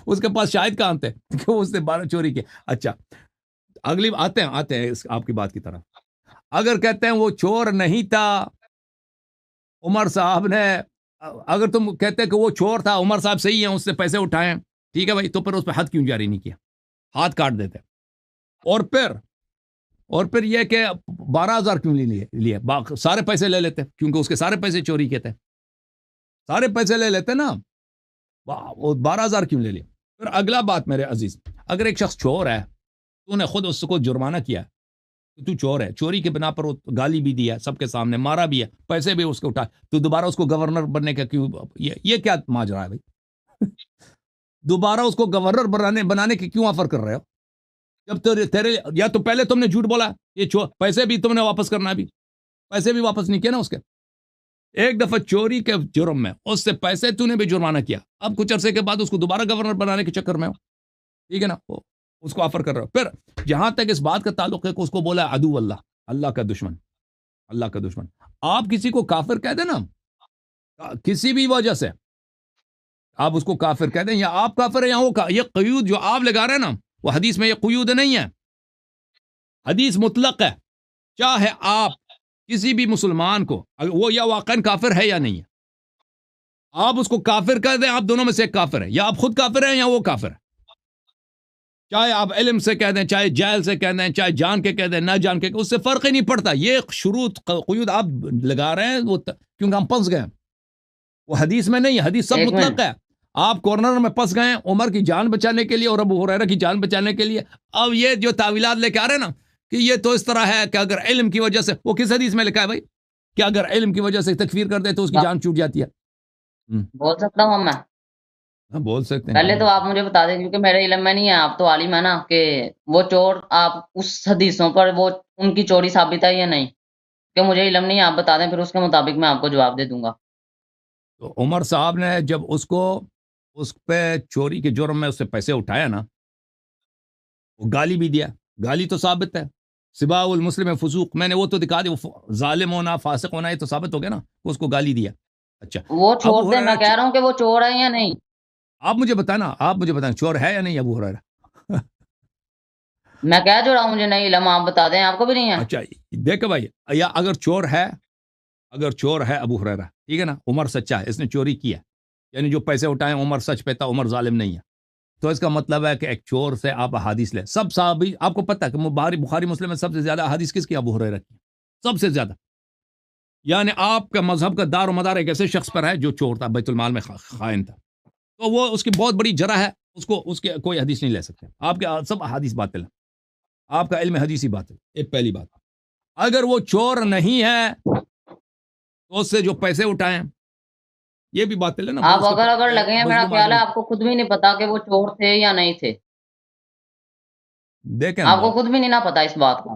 S1: اس کے پاس شاہد کہاں تھے کہ اس نے 12 چوری کیا؟ اچھا, اگلی آتے ہیں آپ کی بات کی طرف. اگر کہتے ہیں وہ چور نہیں تھا, عمر صاحب نے, اگر تم کہتے ہیں کہ وہ چور تھا, عمر صاحب صحیح ہیں, اس سے پیسے اٹھائے, ٹھیک ہے بھائی, تو پھر اس پہ حد کیوں جاری نہیں کیا؟ ہاتھ کاٹ دیتے. اور پھر یہ کہ 12,000 کیوں لیے, سارے پیسے لے لیتے, کیونکہ اس کے سارے پیسے چوری کے تھے, سارے پیسے لے لیتے نا, وہ 12,000 کیوں لے لیے؟ پھر اگلا بات میرے عزیز, اگر ایک شخص چور ہے, تو نے خود اس کو جرمانہ کیا, تو چور ہے, چوری کے بنا پر وہ گالی بھی دیا, سب کے سامنے مارا بھی ہے, پیسے بھی اس کو اٹھا, تو دوبارہ اس کو گورنر بننے کا کیوں, یہ کیا ماجرا ہے بھائی؟ دوبارہ اس کو گورنر بنانے کے کیوں آفر کر رہے ہو؟ جب تیرے یا تو پہلے تم نے جھوٹ بولا, یہ پیسے بھی تم نے واپس کرنا, بھی پیسے بھی واپس نہیں کیا نا اس کے, ایک دفعہ چوری کے جرم میں اس سے پیسے تو نے بھی جرمانہ کیا, اب کچھ عرصے کے بعد اس کو دوبارہ گورنر بنانے کے چکر میں ہو, ٹھیک ہے نا, اس کو آفر کر رہا ہو. پھر جہاں تک اس بات کا تعلق ہے کہ اس کو بولا عدو اللہ, اللہ کا دشمن, اللہ کا دشمن. آپ کسی کو کافر کہہ دیں نا کسی بھی وجہ سے, آپ اس کو کافر کہہ دیں, یا آپ کافر ہیں یا وہ یہ قیود جو آپ لگا رہے ہیں نا, وہ حدیث میں یہ قیود نہیں ہے, حدیث مطلق ہے. چاہے آپ کسی بھی مسلمان کو, وہ یا واقعاً کافر ہے یا نہیں ہے, آپ اس کو کافر کہہ دیں, آپ دونوں میں سے ایک کافر ہے, یا آپ خود کافر ہیں یا وہ کافر ہے. چاہے آپ علم سے کہہ دیں, چاہے جہل سے کہہ دیں, چاہے جان کے کہہ دیں, نہ جان کے, اس سے فرق ہی نہیں پڑتا. یہ شروط قیود آپ لگا رہے ہیں وہ کیونکہ ہم پھنس گئے, وہ حدیث میں نہیں ہے, حدیث سب مطلق ہے. آپ کارنر میں پھنس گئے عمر کی جان بچانے کے لیے اور ابو ہریرہ کی جان بچانے کے لیے. اب یہ جو تعویلات لے کے آ رہے ہیں نا کہ یہ تو اس طرح ہے کہ اگر علم کی وجہ سے, وہ کس حدیث میں لکھا ہے بھائی کہ اگر علم کی وجہ سے تکفیر کر دے تو اس کی جان چھوٹ جاتی ہے؟
S2: بول سکتا ہوں میں؟
S1: ہاں بول سکتے ہیں.
S2: پہلے تو آپ مجھے بتا دیں, کیونکہ میرے علم میں نہیں ہے, آپ تو عالم ہے نا, کہ وہ چور آپ اس حدیثوں پر وہ ان کی چوری ثابت ہے یا نہیں, کہ مجھے علم نہیں ہے, آپ بتا دیں, پھر اس کے مطابق میں آپ کو جواب دے دوں گا.
S1: تو عمر صاحب نے جب اس کو اس پہ چوری کے جرم میں اس سے پیسے اٹھایا نا, وہ گالی بھی دیا, گالی تو ثابت ہے, سباء المسلم فسوق, میں نے وہ تو دکھا دی, وہ ظالم ہونا فاسق ہونا یہ تو ثابت ہو گیا نا, اس کو گالی دیا. اچھا
S2: وہ چھوڑ دیں, میں کہہ رہا ہوں کہ وہ چور ہے یا نہیں.
S1: آپ مجھے بتانا, آپ مجھے بتائیں چور ہے یا نہیں ابو ہریرہ؟
S2: میں کہہ جو رہا ہوں مجھے نہیں علم, آپ بتا دیں, آپ کو بھی نہیں ہے.
S1: اچھا دیکھو بھائی, یا اگر چور ہے ابو ہریرہ, ٹھیک ہے نا, عمر سچا ہے, اس نے چوری کیا, یعنی جو پیسے اٹھائے عمر سچ پہ تھا, عمر ظالم نہیں ہے, تو اس کا مطلب ہے کہ ایک چور سے آپ احادیث لیں. سب صحابی آپ کو پتہ ہے کہ بخاری مسلم میں سب سے زیادہ احادیث کس کی؟ ابو ہریرہ کی, سب سے زیادہ. یعنی آپ کا مذہب کا دار و مدار ایک ایسے شخص پر ہے جو چور تھا, بیت المال میں خائن تھا, تو وہ اس کی بہت بڑی جرح ہے, اس کے کوئی حدیث نہیں لے سکتے. آپ کے سب احادیث باطل ہیں, آپ کا علم حدیثی باطل. ایک پہلی بات, اگر وہ چور نہیں ہے تو اس سے جو پیسے اٹھائیں یہ بھی باطل ہے نا.
S2: آپ اگر لگے ہیں, میرا خیال ہے آپ کو خود بھی نہیں پتا کہ وہ چور تھے یا نہیں تھے.
S1: دیکھیں
S2: آپ کو خود بھی نہیں نہ پتا اس بات کا,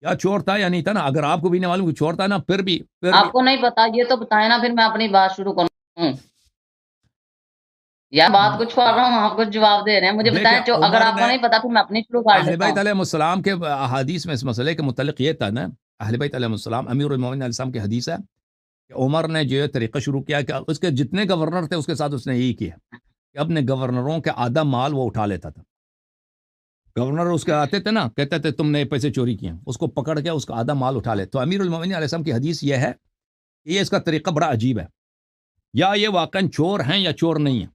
S1: یا چور تھا یا نہیں تھا نا. اگر آپ کو بھی نہیں معلوم کہ چور تھا نا, پھر بھی
S2: آپ کو نہیں پتا, یہ تو بتائیں نا, پھر میں اپنی بات شروع کروں. یا بات کچھ پڑھ رہا ہوں, آپ کچھ جواب دے رہے ہیں, مجھے بتائیں. اگر آپ کو نہیں پتا پھر میں اپنی شروع کر
S1: اہل
S2: لیتا
S1: بیت
S2: ہوں.
S1: علیہ السلام کے احادیث میں اس مسئلے کے متعلق یہ تھا نا, اہل بیت علیہ السلام, امیر المومنین علیہ السلام کی حدیث ہے کہ عمر نے جو طریقہ شروع کیا کہ اس کے جتنے گورنر تھے اس کے ساتھ اس نے یہی کیا کہ اپنے گورنروں کے آدھا مال وہ اٹھا لیتا تھا. گورنر اس کے آتے تھے نا, کہتے تھے تم نے پیسے چوری کیے, اس کو پکڑ کے اس کا آدھا مال اٹھا لے. تو امیر المومنین علیہ السلام کی حدیث یہ ہے کہ یہ اس کا طریقہ بڑا عجیب ہے, یا یہ واقعاً چور ہیں یا چور نہیں ہیں.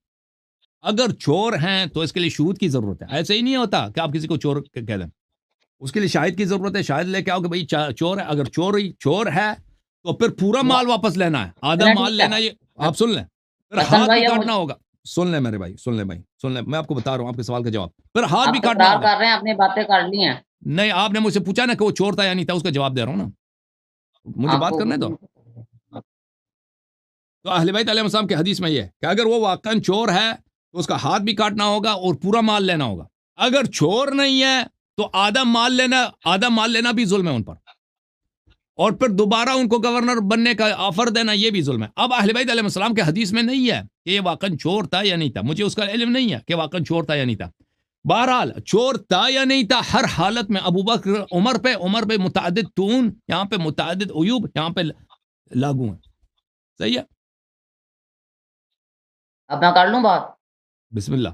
S1: اگر چور ہیں تو اس کے لیے شہود کی ضرورت ہے, ایسے ہی نہیں ہوتا کہ آپ کسی کو چور کہہ دیں, اس کے لیے شاہد کی ضرورت ہے. شاہد لے کے آؤ کہ بھائی چور ہے, اگر چور ہے تو پھر پورا مال واپس لینا ہے, آدھا مال لینا. یہ آپ سن لیں, پھر ہاتھ بھی کاٹنا ہوگا. سن لیں میرے بھائی, سن لیں, میں آپ کو بتا رہا ہوں آپ کے سوال کا جواب. پھر ہاتھ بھی کاٹنا ہوگا.
S2: کر رہے ہیں, اپنی باتیں کر لی ہیں.
S1: نہیں, آپ نے مجھ سے پوچھا نا کہ وہ چور تھا یا نہیں تھا, اس کا جواب دے رہا ہوں نا, مجھے بات کرنے دو. تو اہل بیت علیہ السلام کی حدیث میں یہ ہے کہ اگر وہ واقعاً چور ہے تو اس کا ہاتھ بھی کاٹنا ہوگا اور پورا مال لینا ہوگا. اگر چور نہیں ہے تو آدھا مال لینا بھی ظلم ہے ان پر, اور پھر دوبارہ ان کو گورنر بننے کا آفر دینا یہ بھی ظلم ہے. اب اہل بیت علیہ السلام کے حدیث میں نہیں ہے کہ یہ واقعاً چور تھا یا نہیں تھا, مجھے اس کا علم نہیں ہے کہ واقعاً چور تھا یا نہیں تھا. بہرحال چور تھا یا نہیں تھا, ہر حالت میں ابو بکر عمر پہ متعدد تون, یہاں پہ متعدد عیوب یہاں پہ لاگو ہیں. صحیح ہے,
S2: اب میں کر لوں بات.
S1: بسم اللہ.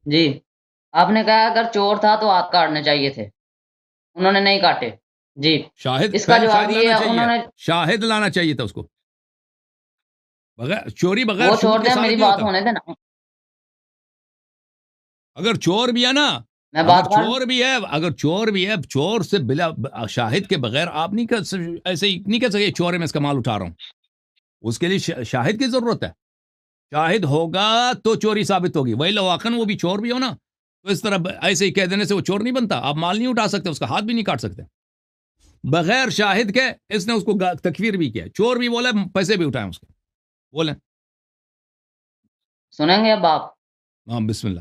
S2: جی, آپ نے کہا اگر چور تھا تو ہاتھ کاٹنے چاہیے تھے, انہوں نے نہیں کاٹے. جی,
S1: شاہد
S2: اس کا جواب یہ ہے, انہوں نے
S1: شاہد لانا چاہیے تھا اس کو, بغیر چوری, بغیر
S2: وہ چھوڑ
S1: شہود کے
S2: دیں,
S1: ثابت
S2: میری
S1: نہیں
S2: بات
S1: ہوتا.
S2: ہونے دینا.
S1: اگر چور بھی ہے نا, اگر چور بھی ہے, چور سے بلا شاہد کے بغیر آپ نہیں ایسے ہی نہیں کہہ سکے چور ہے میں اس کا مال اٹھا رہا ہوں. اس کے لیے شاہد کی ضرورت ہے. شاہد ہوگا تو چوری ثابت ہوگی. وہی لواقن وہ بھی چور بھی ہو نا, تو اس طرح ایسے ہی کہہ دینے سے وہ چور نہیں بنتا. آپ مال نہیں اٹھا سکتے, اس کا ہاتھ بھی نہیں کاٹ سکتے. بغیر شاہد کے اس نے اس کو تکفیر بھی کیا, چور بھی بولا, پیسے بھی اٹھائے اس کے. بولیں,
S2: سنیں گے اب آپ؟
S1: ہاں بسم اللہ.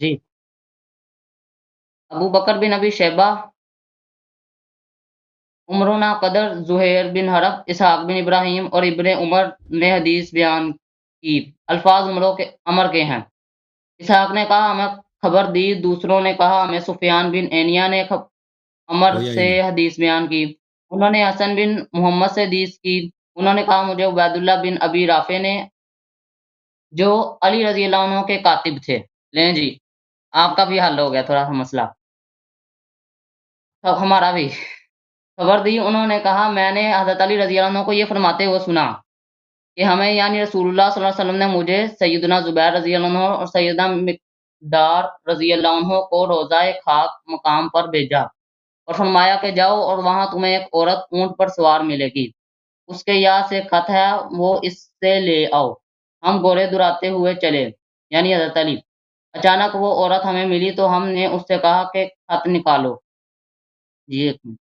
S2: جی، ابو بکر بن ابی شیبہ، عمرنا قدر، زہیر بن حرب، اسحاق بن ابراہیم اور ابن عمر نے حدیث بیان کی۔ الفاظ عمر کے ہیں۔ اسحاق نے کہا ہمیں خبر دی، دوسروں نے کہا ہمیں سفیان بن عینیہ نے عمر
S1: وہی
S2: سے
S1: آئی نا۔
S2: حدیث بیان کی، انہوں نے حسن بن محمد سے حدیث کی، انہوں نے کہا مجھے عبید اللہ بن ابی رافع نے، جو علی رضی اللہ عنہ کے کاتب تھے۔ لیں جی، آپ کا بھی حل ہو گیا تھوڑا سا مسئلہ، اب ہمارا بھی خبر دی، انہوں نے کہا میں نے حضرت علی رضی اللہ عنہ کو یہ فرماتے ہوئے سنا کہ ہمیں یعنی رسول اللہ صلی اللہ علیہ وسلم نے مجھے، سیدنا زبیر رضی اللہ عنہ اور سیدنا مقدار رضی اللہ عنہ کو روضہ خاک مقام پر بھیجا اور فرمایا کہ جاؤ اور وہاں تمہیں ایک عورت اونٹ پر سوار ملے گی، اس کے یہاں سے خط ہے، وہ اس سے لے آؤ۔ ہم گھوڑے دراتے ہوئے چلے، یعنی حضرت علی۔ اچانک وہ عورت ہمیں ملی تو ہم نے اس سے کہا کہ خط نکالو۔ جی ایک منٹ۔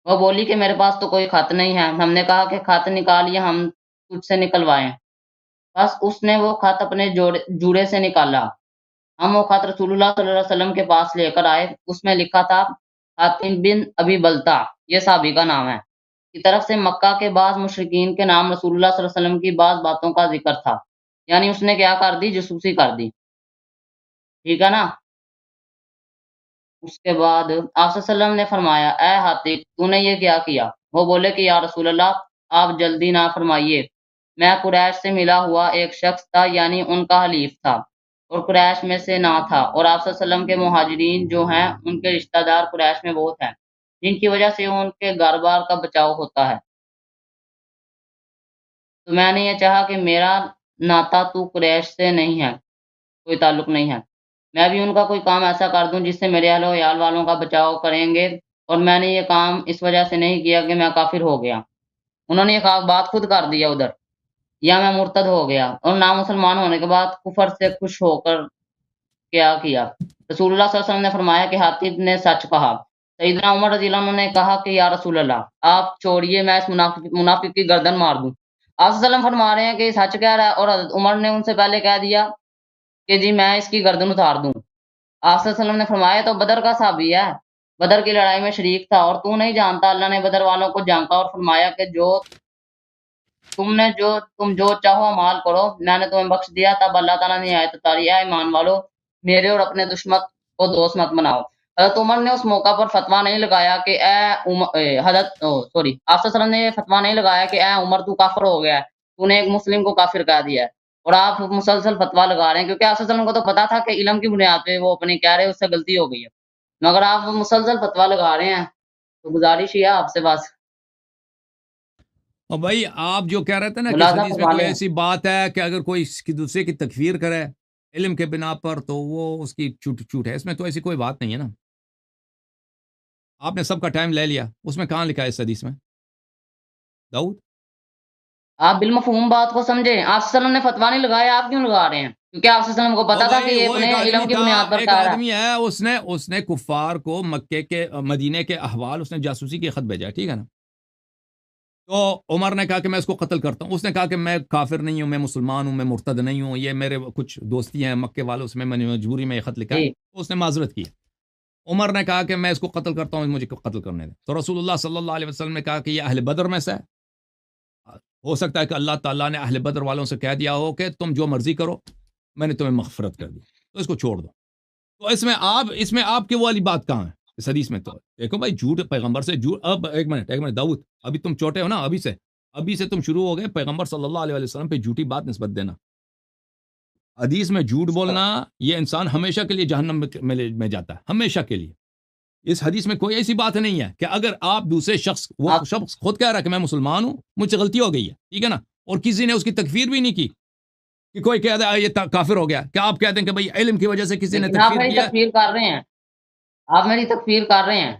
S2: وہ بولی کہ میرے پاس تو کوئی خط نہیں ہے۔ ہم نے کہا کہ خط نکالیے، ہم تجھ سے نکلوائیں۔ بس اس نے وہ خط اپنے جوڑے سے نکالا، ہم وہ خط رسول اللہ صلی اللہ علیہ وسلم کے پاس لے کر آئے، اس میں لکھا تھا حاتم بن ابی بلتع، یہ صحابی کا نام ہے، کی طرف سے مکہ کے بعض مشرکین کے نام رسول اللہ صلی اللہ علیہ وسلم کی بعض باتوں کا ذکر تھا، یعنی اس نے کیا کر دی، جاسوسی کر دی، ٹھیک ہے نا۔ اس کے بعد آپ صلی اللہ علیہ وسلم نے فرمایا اے حاتم تو نے یہ کیا کیا؟ وہ بولے کہ یا رسول اللہ آپ جلدی نہ فرمائیے، میں قریش سے ملا ہوا ایک شخص تھا، یعنی ان کا حلیف تھا اور قریش میں سے نہ تھا، اور آپ صلی اللہ علیہ وسلم کے مہاجرین جو ہیں ان کے رشتہ دار قریش میں بہت ہیں، جن کی وجہ سے ان کے گھر بار کا بچاؤ ہوتا ہے، تو میں نے یہ چاہا کہ میرا ناتا تو قریش سے نہیں ہے، کوئی تعلق نہیں ہے، میں بھی ان کا کوئی کام ایسا کر دوں جس سے میرے اہل و عیال والوں کا بچاؤ کریں گے، اور میں نے یہ کام اس وجہ سے نہیں کیا کہ میں کافر ہو گیا، انہوں نے یہ بات خود کر دیا ادھر، یا میں مرتد ہو گیا، اور نامسلمان ہونے کے بعد کفر سے خوش ہو کر کیا رسول اللہ صلی اللہ علیہ وسلم نے فرمایا کہ حاتب نے سچ کہا۔ سیدنا عمر رضی اللہ عنہ نے کہا کہ یا رسول اللہ آپ چھوڑیے، میں اس منافق کی گردن مار دوں۔ آپ صلی اللہ علیہ وسلم فرما رہے ہیں کہ سچ کہہ رہا ہے، اور حضرت عمر نے ان سے پہلے کہہ دیا کہ جی میں اس کی گردن اتار دوں۔ آپ صلی اللہ علیہ وسلم نے فرمایا تو بدر کا صحابی ہے، بدر کی لڑائی میں شریک تھا، اور تو نہیں جانتا اللہ نے بدر والوں کو جھانکا اور فرمایا کہ تم جو چاہو مال کرو، میں نے تمہیں بخش دیا۔ تب اللہ تعالیٰ نے آیت اتاری اے ایمان والو میرے اور اپنے دشمن کو دوست مت بناؤ۔ حضرت عمر نے اس موقع پر فتویٰ نہیں لگایا کہ آپ صلی اللہ علیہ وسلم نے یہ فتویٰ نہیں لگایا کہ اے عمر تو کافر ہو گیا ہے، تو نے ایک مسلم کو کافر کہہ دیا ہے، اور آپ مسلسل فتویٰ لگا رہے ہیں، کیونکہ آپ صلی اللہ علیہ وسلم کو تو پتا تھا کہ علم کی بنیاد پہ وہ اپنی کہہ رہے اس سے غلطی ہو گئی ہے، مگر آپ مسلسل فتویٰ لگا رہے ہیں، تو گزارش ہی ہے آپ سے بس
S1: اور بھائی آپ جو کہہ رہے تھے نا کہ اس
S2: ملازہ
S1: حدیث میں
S2: فرما
S1: کوئی
S2: لیں۔
S1: ایسی بات ہے کہ اگر کوئی دوسرے کی تکفیر کرے علم کے بنا پر تو وہ اس کی چھوٹ ہے، اس میں تو ایسی کوئی بات نہیں ہے نا۔ آپ نے سب کا ٹائم لے لیا، اس میں کہاں لکھا ہے اس حدیث میں داؤد؟
S2: آپ بالمفہوم بات کو سمجھیں، آپ صلی اللہ علیہ وسلم نے فتویٰ نہیں لگایا، آپ کیوں لگا رہے ہیں؟ کیونکہ آپ صلی اللہ علیہ وسلم کو
S1: وہ
S2: پتا تھا کہ
S1: بھائی
S2: یہ
S1: وہ
S2: اپنے
S1: ایک آدمی
S2: علم کی
S1: تھا،
S2: بنیاد پر
S1: ایک
S2: کہہ رہا ہے۔
S1: آدمی ہے، اس نے کفار کو مکے کے مدینے کے احوال اس نے جاسوسی کے خط بھیجا، ٹھیک ہے نا۔ تو عمر نے کہا کہ میں اس کو قتل کرتا ہوں، اس نے کہا کہ میں کافر نہیں ہوں، میں مسلمان ہوں، میں مرتد نہیں ہوں، یہ میرے کچھ دوستی ہیں مکے والوں سے، میں نے مجبوری میں یہ خط لکھا ہے،
S2: جی
S1: تو اس نے معذرت کی۔ عمر نے کہا کہ میں اس کو قتل کرتا ہوں، مجھے قتل کرنے دیں، تو رسول اللہ صلی اللہ علیہ وسلم نے کہا کہ یہ اہل بدر میں سے ہے، ہو سکتا ہے کہ اللہ تعالیٰ نے اہل بدر والوں سے کہہ دیا ہو کہ تم جو مرضی کرو، میں نے تمہیں مغفرت کر دی، تو اس کو چھوڑ دو۔ تو اس میں آپ کی وہ والی بات کہاں ہے اس حدیث میں؟ تو دیکھو بھائی، جھوٹ پیغمبر سے جھوٹ، اب ایک منٹ داؤد، ابھی تم چھوٹے ہو نا، ابھی سے تم شروع ہو گئے پیغمبر صلی اللہ علیہ وسلم پہ جھوٹی بات نسبت دینا۔ حدیث میں جھوٹ بولنا، یہ انسان ہمیشہ کے لیے جہنم میں جاتا ہے، ہمیشہ کے لیے۔ اس حدیث میں کوئی ایسی بات نہیں ہے کہ اگر آپ دوسرے وہ شخص خود کہہ رہا ہے کہ میں مسلمان ہوں، مجھ سے غلطی ہو گئی ہے، ٹھیک ہے نا، اور کسی نے اس کی تکفیر بھی نہیں کی کہ کوئی کہہ دے یہ کافر ہو گیا، کیا آپ کہتے ہیں کہ بھئی علم کی وجہ سے کسی نے
S2: لیکن آپ
S1: تکفیر
S2: میری
S1: کیا؟
S2: تکفیر کر رہے ہیں، آپ میری تکفیر کر رہے ہیں۔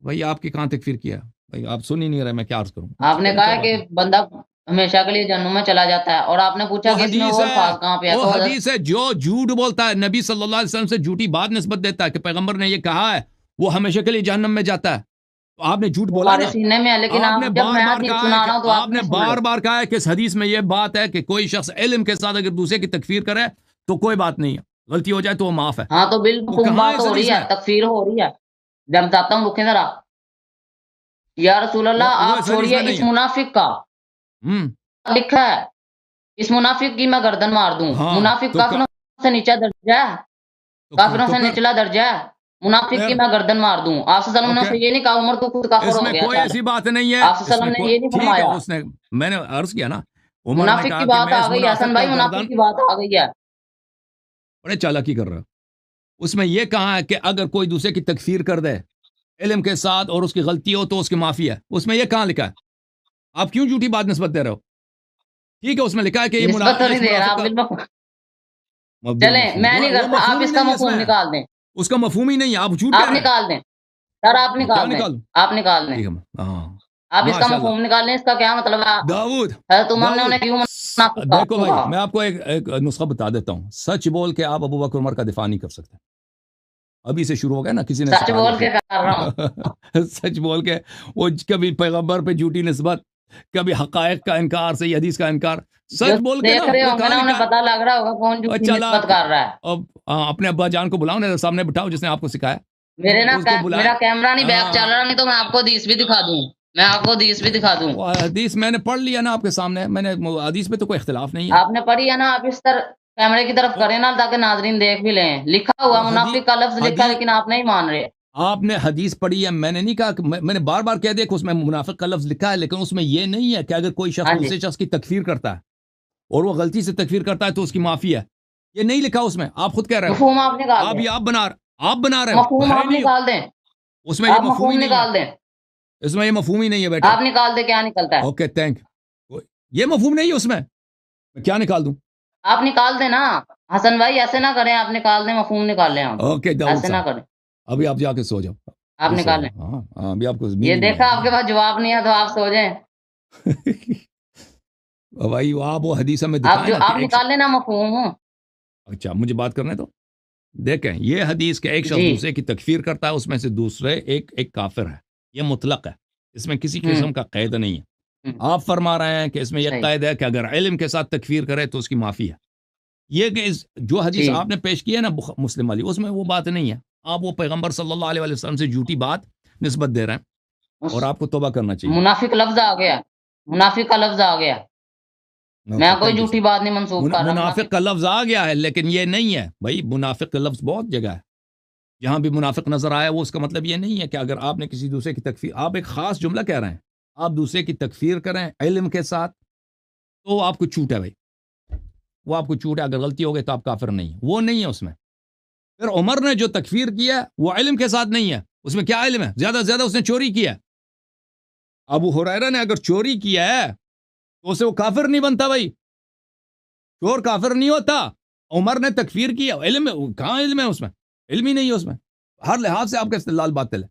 S1: بھائی آپ کی کہاں تکفیر کیا؟ بھئی آپ سن ہی نہیں رہے، میں کیا عرض کروں؟
S2: آپ نے کہا ہے کہ بندہ ہمیشہ کے لیے جہنم میں چلا جاتا ہے، اور آپ نے پوچھا کہ اس میں وہ الفاظ کہاں پہ ہے،
S1: وہ
S2: تو حضرت
S1: حدیث ہے، جو جھوٹ بولتا ہے نبی صلی اللہ علیہ وسلم سے جھوٹی بات نسبت دیتا ہے کہ پیغمبر نے یہ کہا ہے، وہ ہمیشہ کے لیے جہنم میں جاتا ہے، تو آپ نے جھوٹ بولا
S2: ہمارے
S1: نا.
S2: سینے میں ہے، لیکن
S1: آپ
S2: آپ
S1: نے
S2: جب
S1: بار
S2: میں
S1: بار
S2: حدیث
S1: کہا
S2: سنا
S1: ہے
S2: رہا ہوں تو
S1: کہ
S2: آپ
S1: آپ نے
S2: نہیں سن
S1: بار
S2: رہے.
S1: بار کہا ہے کہ اس حدیث میں یہ بات ہے کہ کوئی شخص علم کے ساتھ اگر دوسرے کی تکفیر کرے تو کوئی بات نہیں ہے، غلطی ہو جائے تو وہ معاف ہے.
S2: ہاں تو
S1: وہ
S2: بالمفہوم
S1: کہاں ہے
S2: بات
S1: اس
S2: ہو رہی
S1: حدیث
S2: ہے،
S1: میں؟
S2: تکفیر ہو رہی ہے. جب بتاتا ہوں، رکیں ذرا. یا رسول اللہ
S1: وہ
S2: آپ
S1: اس حدیث
S2: چھوڑیے
S1: میں نہیں
S2: اس
S1: ہے.
S2: منافق کا
S1: ہوں
S2: لکھا ہے، اس منافق کی میں گردن مار دوں.
S1: ہاں
S2: منافق
S1: تو
S2: کافروں سے نیچا درجہ ہے، کافروں سے
S1: پھر
S2: نچلا درجہ ہے. منافق کی
S1: پھر
S2: میں گردن مار دوں. آپ صلی اللہ علیہ
S1: اوکے
S2: وسلم نے یہ نہیں کہا عمر تو خود کافر
S1: اس
S2: ہو
S1: میں
S2: گیا.
S1: کوئی
S2: چل،
S1: ایسی بات نہیں ہے.
S2: آپ صلی
S1: اس
S2: اللہ
S1: میں
S2: علیہ وسلم
S1: کوئی
S2: نے یہ نہیں
S1: ٹھیک ہے،
S2: فرمایا.
S1: اس نے میں نے عرض کیا نا، عمر نے
S2: منافق
S1: کہا
S2: کی
S1: کہ
S2: بات
S1: میں
S2: آ
S1: اس
S2: گئی ہے حسن
S1: منافق
S2: بھائی،
S1: کا
S2: منافق
S1: گردن.
S2: کی بات آ گئی ہے.
S1: بڑے چالاکی کر رہا ہے. اس میں یہ کہا ہے کہ اگر کوئی دوسرے کی تکفیر کر دے علم کے ساتھ اور اس کی غلطی ہو تو اس کی معافی ہے. اس میں یہ کہاں لکھا ہے؟ آپ کیوں جھوٹی بات نسبت دے رہے ہو؟ ٹھیک ہے اس میں لکھا ہے کہ یہ
S2: نسبت تو
S1: یہ
S2: نہیں
S1: اس
S2: دے رہا
S1: منافق
S2: آپ
S1: کا
S2: چلیں،
S1: بالمفہوم
S2: میں نہیں
S1: وہ
S2: کرتا، آپ
S1: مفہوم ہی
S2: اس کا
S1: نہیں ہے اس
S2: مفہوم
S1: میں.
S2: نکال دیں.
S1: اس کا مفہوم ہی نہیں ہے. آپ جھوٹ کہہ
S2: آپ
S1: رہے ہیں.
S2: نکال دیں سر، آپ
S1: میں کیا
S2: نکال دیں.
S1: نکالوں؟
S2: آپ نکال دیں.
S1: ٹھیک ہے ہاں
S2: آپ اس کا
S1: ماشاء اللہ.
S2: مفہوم نکال لیں. اس کا کیا مطلب ہے؟
S1: داؤد
S2: حضرت عمر نے
S1: داؤد
S2: انہیں کیوں منافق
S1: دیکھو بھائی،
S2: کہا؟
S1: میں آپ کو ایک نسخہ بتا دیتا ہوں. سچ بول کے آپ ابو بکر عمر کا دفاع نہیں کر سکتے. ابھی سے شروع ہو گیا نا، کسی نے
S2: سچ
S1: سکھا
S2: بول
S1: دیا
S2: کے کر رہا ہوں.
S1: پھر سچ بول کے وہ کبھی پیغمبر پہ جھوٹی نسبت، کبھی حقائق کا انکار، صحیح حدیث کا انکار.
S2: جو
S1: سچ بول کے نا
S2: دیکھ رہے
S1: وہ
S2: ہوں گے
S1: کہاں
S2: نا، انہیں
S1: لکھا ہے؟
S2: پتا لگ رہا ہوگا کون
S1: اور
S2: جھوٹی
S1: چلا
S2: نسبت کر رہا ہے.
S1: اب اپنے ابا جان کو بلاؤ نا، سامنے بٹھاؤ جس نے آپ کو سکھایا.
S2: میرے نا
S1: اس کو بلائیں.
S2: میرا کیمرہ نہیں بیک چل
S1: ہاں،
S2: رہا، نہیں تو میں آپ کو حدیث بھی دکھا دوں. میں آپ کو حدیث بھی دکھا دوں.
S1: وہ حدیث میں نے پڑھ لیا نا آپ کے سامنے. میں نے حدیث میں تو کوئی اختلاف نہیں ہے.
S2: آپ نے پڑھی ہے نا، آپ اس طرح کیمرے کی طرف کریں نا تاکہ ناظرین دیکھ بھی لیں. لکھا ہوا منافق کا لفظ لکھا ہے، لیکن آپ نہیں مان رہے.
S1: آپ نے حدیث پڑھی ہے، میں نے نہیں کہا کہ میں نے بار بار کہہ دیا کہ اس میں منافق کا لفظ لکھا ہے، لیکن اس میں یہ نہیں ہے کہ اگر کوئی شخص
S2: ہاں جی،
S1: دوسرے شخص کی تکفیر کرتا ہے اور وہ غلطی سے تکفیر کرتا ہے تو اس کی معافی ہے. یہ نہیں لکھا اس میں. آپ خود کہہ رہے ہو.
S2: مفہوم آپ نکال دیں.
S1: آپ بنا رہے ہو.
S2: مفہوم
S1: ہے
S2: آپ
S1: نہیں
S2: نکال دیں.
S1: اس میں. یہ
S2: آپ
S1: مفہوم ہی
S2: مفہوم
S1: نہیں ہے.
S2: نکال دیں.
S1: اس میں یہ مفہوم ہی نہیں ہے بیٹا.
S2: آپ نکال دیں، کیا نکلتا ہے؟
S1: Okay thank. یہ مفہوم نہیں ہے اس میں کیا نکال دوں؟
S2: آپ نکال دیں نا حسن بھائی، ایسے نہ کریں. آپ نکال دیں، مفہوم نکال لیں. آپ
S1: اوکے داؤد
S2: ایسے نہ
S1: صاحب،
S2: کریں.
S1: ابھی آپ جا کے سو جاؤ.
S2: آپ
S1: ابھی سو
S2: نکال
S1: جاؤ.
S2: لیں.
S1: ہاں ہاں ابھی آپ کو
S2: یہ
S1: نیند
S2: دیکھا آپ کے پاس جواب نہیں ہے تو آپ سو جائیں.
S1: بھائی آپ وہ حدیث میں
S2: آپ
S1: دکھائیں نا کہ
S2: آپ نکال لینا مفہوم.
S1: اچھا مجھے بات کرنے تو دیکھیں. یہ حدیث کہ ایک شخص
S2: جی.
S1: دوسرے کی تکفیر کرتا ہے، اس میں سے دوسرے ایک کافر ہے. یہ مطلق ہے، اس میں کسی قسم کا قید نہیں ہے. آپ فرما رہے ہیں کہ اس میں یہ
S2: صحیح.
S1: قید ہے کہ اگر علم کے ساتھ تکفیر کرے تو اس کی معافی ہے. یہ کہ جو حدیث
S2: جی.
S1: آپ نے پیش کی ہے نا مسلم والی، اس میں وہ بات نہیں ہے. آپ وہ پیغمبر صلی اللہ علیہ وسلم سے جھوٹی بات نسبت دے رہے ہیں اور آپ کو توبہ کرنا چاہیے.
S2: منافق لفظ آ گیا. منافق کا لفظ آ گیا. میں کوئی جھوٹی بات نہیں منسوخ کر رہا.
S1: منافق کا لفظ آ گیا ہے، لیکن یہ نہیں ہے بھائی. منافق کا لفظ بہت جگہ ہے. جہاں بھی منافق نظر آیا وہ اس کا مطلب یہ نہیں ہے کہ اگر آپ نے کسی دوسرے کی تکفیر، آپ ایک خاص جملہ کہہ رہے ہیں، آپ دوسرے کی تکفیر کریں علم کے ساتھ تو آپ کو چھوٹ ہے بھائی. وہ آپ کو چھوٹ ہے. اگر غلطی ہو گئی تو آپ کافر نہیں ہے. وہ نہیں ہے اس میں. پھر عمر نے جو تکفیر کیا وہ علم کے ساتھ نہیں ہے. اس میں کیا علم ہے؟ زیادہ سے زیادہ اس نے چوری کیا. ابو ہریرہ نے اگر چوری کیا ہے تو اسے وہ کافر نہیں بنتا بھائی. چور کافر نہیں ہوتا. عمر نے تکفیر کیا، علم کہاں علم ہے اس میں؟ علم ہی نہیں ہے اس میں. ہر لحاظ سے آپ کا استدلال باطل ہے.